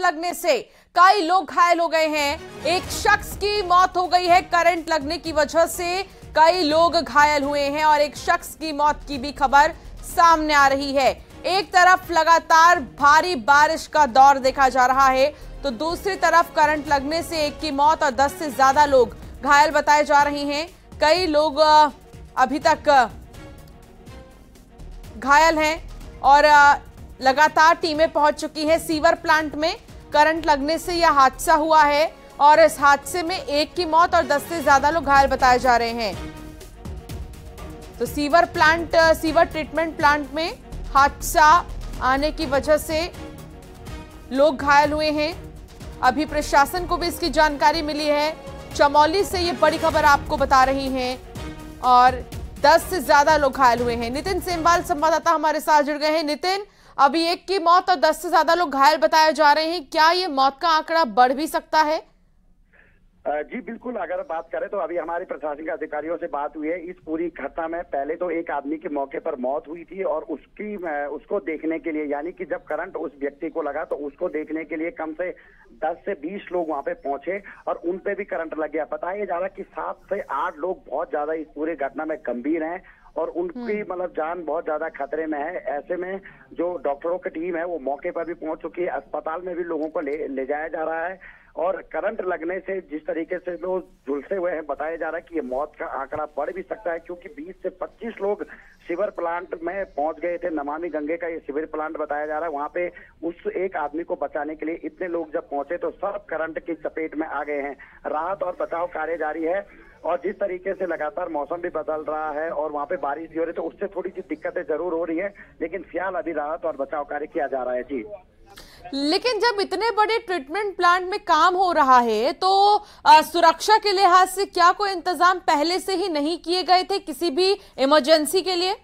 लगने से कई लोग घायल हो गए हैं। एक शख्स की मौत हो गई है करंट लगने की वजह से, कई लोग घायल हुए हैं और एक शख्स की मौत की भी खबर सामने आ रही है। एक तरफ लगातार भारी बारिश का दौर देखा जा रहा है तो दूसरी तरफ करंट लगने से एक की मौत और 10 से ज्यादा लोग घायल बताए जा रहे हैं। कई लोग अभी तक घायल हैं और लगातार टीमें पहुंच चुकी हैं। सीवर प्लांट में करंट लगने से यह हादसा हुआ है और इस हादसे में एक की मौत और 10 से ज्यादा लोग घायल बताए जा रहे हैं। तो सीवर ट्रीटमेंट प्लांट में हादसा आने की वजह से लोग घायल हुए हैं। अभी प्रशासन को भी इसकी जानकारी मिली है। चमोली से ये बड़ी खबर आपको बता रही हैं और 10 से ज्यादा लोग घायल हुए हैं। नितिन सेमवाल संवाददाता हमारे साथ जुड़ गए हैं। नितिन, अभी एक की मौत और 10 से ज्यादा लोग घायल बताए जा रहे हैं, क्या ये मौत का आंकड़ा बढ़ भी सकता है? जी बिल्कुल, अगर बात करें तो अभी हमारे प्रशासनिक अधिकारियों से बात हुई है। इस पूरी घटना में पहले तो एक आदमी की मौके पर मौत हुई थी और उसको देखने के लिए, यानी कि जब करंट उस व्यक्ति को लगा तो उसको देखने के लिए कम से 10 से 20 लोग वहां पे पहुंचे और उन पे भी करंट लग गया। बताया जा रहा है कि 7 से 8 लोग बहुत ज्यादा इस पूरी घटना में गंभीर हैं और उनकी मतलब जान बहुत ज्यादा खतरे में है। ऐसे में जो डॉक्टरों की टीम है वो मौके पर भी पहुंच चुकी है। अस्पताल में भी लोगों को ले जाया जा रहा है और करंट लगने से जिस तरीके से लोग झुलसे हुए हैं, बताया जा रहा है कि ये मौत का आंकड़ा बढ़ भी सकता है, क्योंकि 20 से 25 लोग सीवर प्लांट में पहुंच गए थे। नमामि गंगे का ये सीवर प्लांट बताया जा रहा है। वहां पे उस एक आदमी को बचाने के लिए इतने लोग जब पहुंचे तो सब करंट की चपेट में आ गए हैं। राहत और बचाव कार्य जारी है और जिस तरीके से लगातार मौसम भी बदल रहा है और वहां पे बारिश भी हो रही है तो उससे थोड़ी सी दिक्कतें जरूर हो रही है, लेकिन फिलहाल अभी राहत और बचाव कार्य किया जा रहा है। जी, लेकिन जब इतने बड़े ट्रीटमेंट प्लांट में काम हो रहा है तो सुरक्षा के लिहाज से क्या कोई इंतजाम पहले से ही नहीं किए गए थे किसी भी इमरजेंसी के लिए?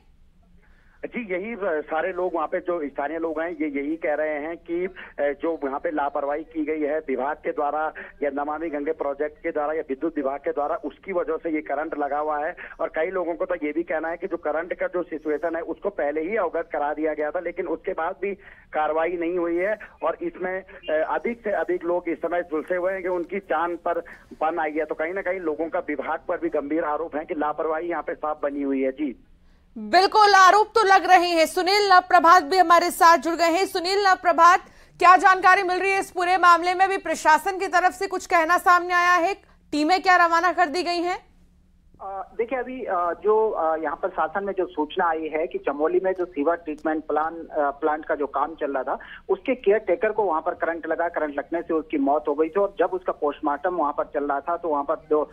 जी, यही सारे लोग वहाँ पे जो स्थानीय लोग हैं ये यही कह रहे हैं कि जो वहाँ पे लापरवाही की गई है विभाग के द्वारा या नमामि गंगे प्रोजेक्ट के द्वारा या विद्युत विभाग के द्वारा, उसकी वजह से ये करंट लगा हुआ है। और कई लोगों को तो ये भी कहना है कि जो करंट का जो सिचुएशन है उसको पहले ही अवगत करा दिया गया था, लेकिन उसके बाद भी कार्रवाई नहीं हुई है और इसमें अधिक से अधिक लोग इस समय झुलसे हुए हैं कि उनकी जान पर बन आई है। तो कहीं ना कहीं लोगों का विभाग पर भी गंभीर आरोप है कि लापरवाही यहाँ पे साफ बनी हुई है। जी बिल्कुल, आरोप तो लग रहे हैं। सुनील नवप्रभात भी हमारे साथ जुड़ गए हैं। सुनील नवप्रभात, क्या जानकारी मिल रही है इस पूरे मामले में? भी प्रशासन की तरफ से कुछ कहना सामने आया है? टीमें क्या रवाना कर दी गई हैं? देखिए, अभी जो यहाँ पर शासन में जो सूचना आई है कि चमोली में जो सीवर ट्रीटमेंट प्लांट का जो काम चल रहा था उसके केयर टेकर को वहां पर करंट लगा। करंट लगने से उसकी मौत हो गई थी और जब उसका पोस्टमार्टम वहां पर चल रहा था तो वहां पर जो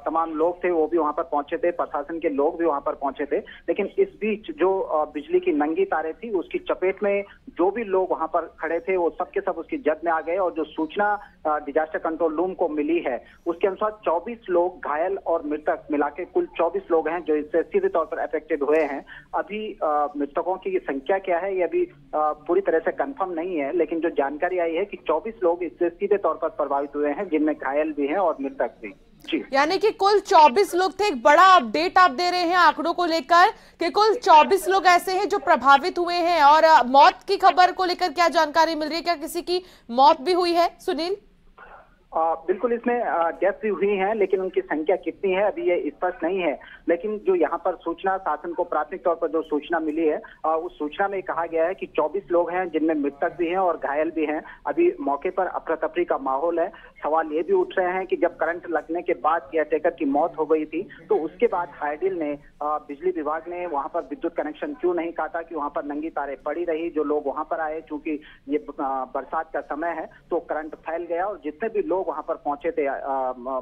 तमाम लोग थे वो भी वहां पर पहुंचे थे, प्रशासन के लोग भी वहां पर पहुंचे थे। लेकिन इस बीच जो बिजली की नंगी तारें थी उसकी चपेट में जो भी लोग वहां पर खड़े थे वो सबके सब उसकी जद में आ गए और जो सूचना डिजास्टर कंट्रोल रूम को मिली है उसके अनुसार 24 लोग घायल और मृतक मिला कुल 24 लोग हैं जो इससे सीधे तौर पर अफेक्टेड हुए हैं। अभी मृतकों की संख्या क्या है ये अभी पूरी तरह से कंफर्म नहीं है, लेकिन जो जानकारी आई है कि 24 लोग इससे सीधे तौर पर प्रभावित हुए हैं, जिनमें घायल भी हैं और मृतक भी। जी, यानी कि कुल 24 लोग थे। एक बड़ा अपडेट आप दे रहे हैं आंकड़ों को लेकर कि कुल 24 लोग ऐसे हैं जो प्रभावित हुए हैं। और मौत की खबर को लेकर क्या जानकारी मिल रही है? क्या किसी की मौत भी हुई है सुनील? बिल्कुल, इसमें डेथ भी हुई है, लेकिन उनकी संख्या कितनी है अभी ये स्पष्ट नहीं है। लेकिन जो यहाँ पर सूचना शासन को प्राथमिक तौर पर जो सूचना मिली है उस सूचना में कहा गया है कि 24 लोग हैं जिनमें मृतक भी हैं और घायल भी हैं। अभी मौके पर अफरा तफरी का माहौल है। सवाल ये भी उठ रहे हैं कि जब करंट लगने के बाद केयर टेकर की मौत हो गई थी तो उसके बाद हाइडिल ने बिजली विभाग ने वहां पर विद्युत कनेक्शन क्यों नहीं काटा कि वहां पर नंगी तारें पड़ी रही। जो लोग वहां पर आए, चूंकि ये बरसात का समय है तो करंट फैल गया और जितने भी लोग वहां पर पहुंचे थे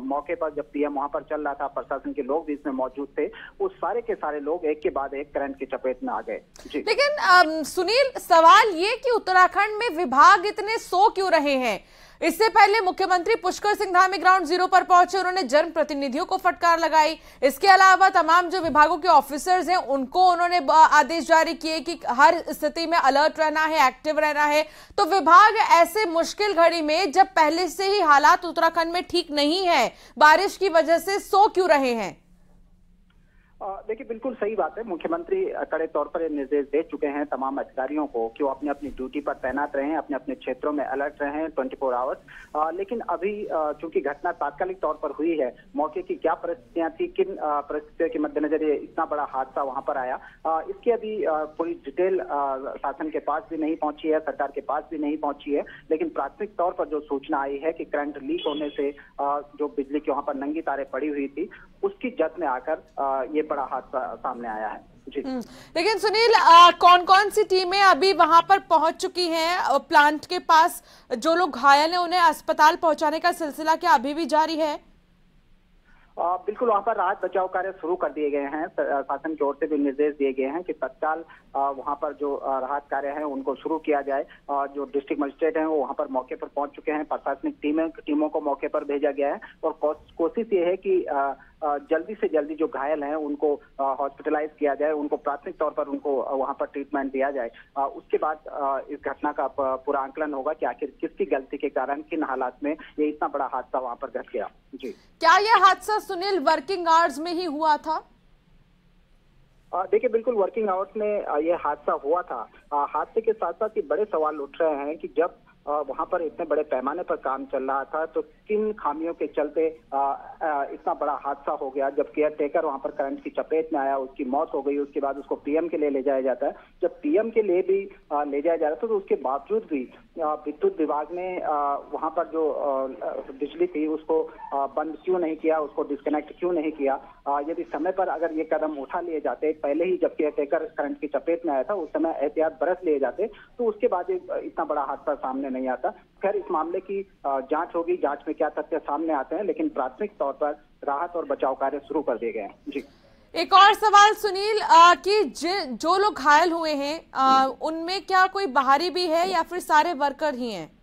मौके पर, जब पीएम वहां पर चल रहा था, प्रशासन के लोग भी इसमें मौजूद थे, वो सारे के सारे लोग एक के बाद एक करंट की चपेट में आ गए। लेकिन सुनील, सवाल ये कि उत्तराखंड में विभाग इतने सो क्यों रहे हैं? इससे पहले मुख्यमंत्री पुष्कर सिंह धामी ग्राउंड जीरो पर पहुंचे, उन्होंने जनप्रतिनिधियों को फटकार लगाई। इसके अलावा तमाम जो विभागों के ऑफिसर्स हैं उनको उन्होंने आदेश जारी किए कि हर स्थिति में अलर्ट रहना है, एक्टिव रहना है। तो विभाग ऐसे मुश्किल घड़ी में, जब पहले से ही हालात उत्तराखंड में ठीक नहीं है बारिश की वजह से, सो क्यों रहे हैं? देखिए बिल्कुल सही बात है। मुख्यमंत्री कड़े तौर पर निर्देश दे चुके हैं तमाम अधिकारियों को कि वो अपनी अपनी ड्यूटी पर तैनात रहें, अपने अपने क्षेत्रों में अलर्ट रहें 24 आवर्स। लेकिन अभी चूंकि घटना तात्कालिक तौर पर हुई है, मौके की क्या परिस्थितियां थी, किन परिस्थितियों के मद्देनजर ये इतना बड़ा हादसा वहां पर आया, इसकी अभी पूरी डिटेल शासन के पास भी नहीं पहुंची है, सरकार के पास भी नहीं पहुंची है। लेकिन प्राथमिक तौर पर जो सूचना आई है कि करंट लीक होने से जो बिजली की वहां पर नंगी तारें पड़ी हुई थी, उसकी जद में आकर ये बड़ा हादसा सामने आया है। जी। लेकिन सुनील, कौन कौन सी टीमें अभी वहां पर पहुंच चुकी हैं प्लांट के पास? जो लोग घायल हैं उन्हें अस्पताल पहुंचाने का सिलसिला क्या अभी भी जारी है? बिल्कुल, वहां पर राहत बचाव कार्य शुरू कर दिए गए हैं। शासन की ओर से भी निर्देश दिए गए हैं कि तत्काल वहां पर जो राहत कार्य है उनको शुरू किया जाए। जो डिस्ट्रिक्ट मजिस्ट्रेट हैं वो वहां पर मौके पर पहुंच चुके हैं, प्रशासनिक टीमों को मौके पर भेजा गया है और कोशिश ये है कि जल्दी से जल्दी जो घायल हैं उनको हॉस्पिटलाइज किया जाए, उनको प्राथमिक तौर पर उनको वहां पर ट्रीटमेंट दिया जाए। उसके बाद इस घटना का पूरा आंकलन होगा कि आखिर किसकी गलती के कारण किन हालात में ये इतना बड़ा हादसा वहां पर घट गया। जी, क्या ये हादसा सुनील वर्किंग आवर्स में ही हुआ था? देखिए बिल्कुल वर्किंग आवर्स में ये हादसा हुआ था। हादसे के साथ साथ ये बड़े सवाल उठ रहे हैं कि जब वहां पर इतने बड़े पैमाने पर काम चल रहा था तो किन खामियों के चलते इतना बड़ा हादसा हो गया। जब केयर टेकर वहां पर करंट की चपेट में आया, उसकी मौत हो गई, उसके बाद उसको पीएम के लिए ले जाया जाता है। जब पीएम के लिए भी ले जाया जा रहा था तो उसके बावजूद भी विद्युत विभाग ने वहां पर जो बिजली थी उसको बंद क्यों नहीं किया, उसको डिस्कनेक्ट क्यों नहीं किया? यदि समय पर अगर ये कदम उठा लिए जाते, पहले ही जब केयर टेकर करंट की चपेट में आया था उस समय एहतियात बरत लिए जाते तो उसके बाद इतना बड़ा हादसा सामने नहीं आता। खैर, इस मामले की जांच होगी, जांच में क्या तथ्य सामने आते हैं, लेकिन प्राथमिक तौर पर राहत और बचाव कार्य शुरू कर दिए गए हैं। जी, एक और सवाल सुनील, कि जो लोग घायल हुए हैं उनमें क्या कोई बाहरी भी है या फिर सारे वर्कर ही हैं?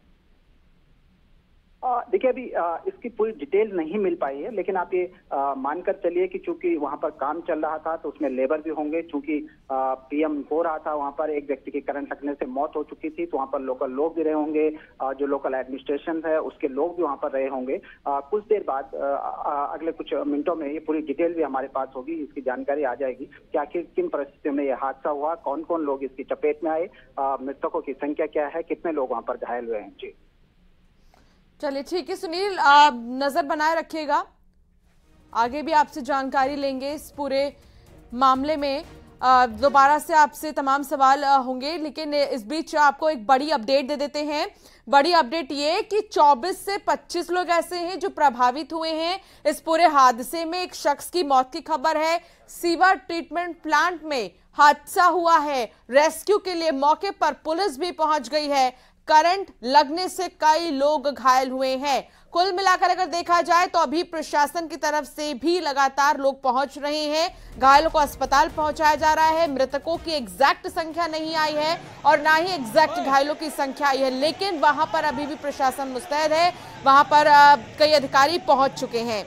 देखिए अभी इसकी पूरी डिटेल नहीं मिल पाई है, लेकिन आप ये मानकर चलिए कि चूंकि वहां पर काम चल रहा था तो उसमें लेबर भी होंगे। चूंकि पीएम हो रहा था, वहां पर एक व्यक्ति की करंट लगने से मौत हो चुकी थी तो वहां पर लोकल लोग भी रहे होंगे, जो लोकल एडमिनिस्ट्रेशन है उसके लोग भी वहां पर रहे होंगे। कुछ देर बाद अगले कुछ मिनटों में ये पूरी डिटेल भी हमारे पास होगी, इसकी जानकारी आ जाएगी कि आखिर किन परिस्थितियों में ये हादसा हुआ, कौन कौन लोग इसकी चपेट में आए, मृतकों की संख्या क्या है, कितने लोग वहां पर घायल हुए हैं। जी, चलिए ठीक है सुनील, नजर बनाए रखिएगा, आगे भी आपसे जानकारी लेंगे इस पूरे मामले में। दोबारा से आपसे तमाम सवाल होंगे, लेकिन इस बीच आपको एक बड़ी अपडेट दे देते हैं। बड़ी अपडेट ये कि 24 से 25 लोग ऐसे हैं जो प्रभावित हुए हैं इस पूरे हादसे में। एक शख्स की मौत की खबर है। सीवर ट्रीटमेंट प्लांट में हादसा हुआ है। रेस्क्यू के लिए मौके पर पुलिस भी पहुंच गई है। करंट लगने से कई लोग घायल हुए हैं। कुल मिलाकर अगर देखा जाए तो अभी प्रशासन की तरफ से भी लगातार लोग पहुंच रहे हैं। घायलों को अस्पताल पहुंचाया जा रहा है। मृतकों की एग्जैक्ट संख्या नहीं आई है और ना ही एग्जैक्ट घायलों की संख्या आई है, लेकिन वहां पर अभी भी प्रशासन मुस्तैद है। वहां पर कई अधिकारी पहुंच चुके हैं।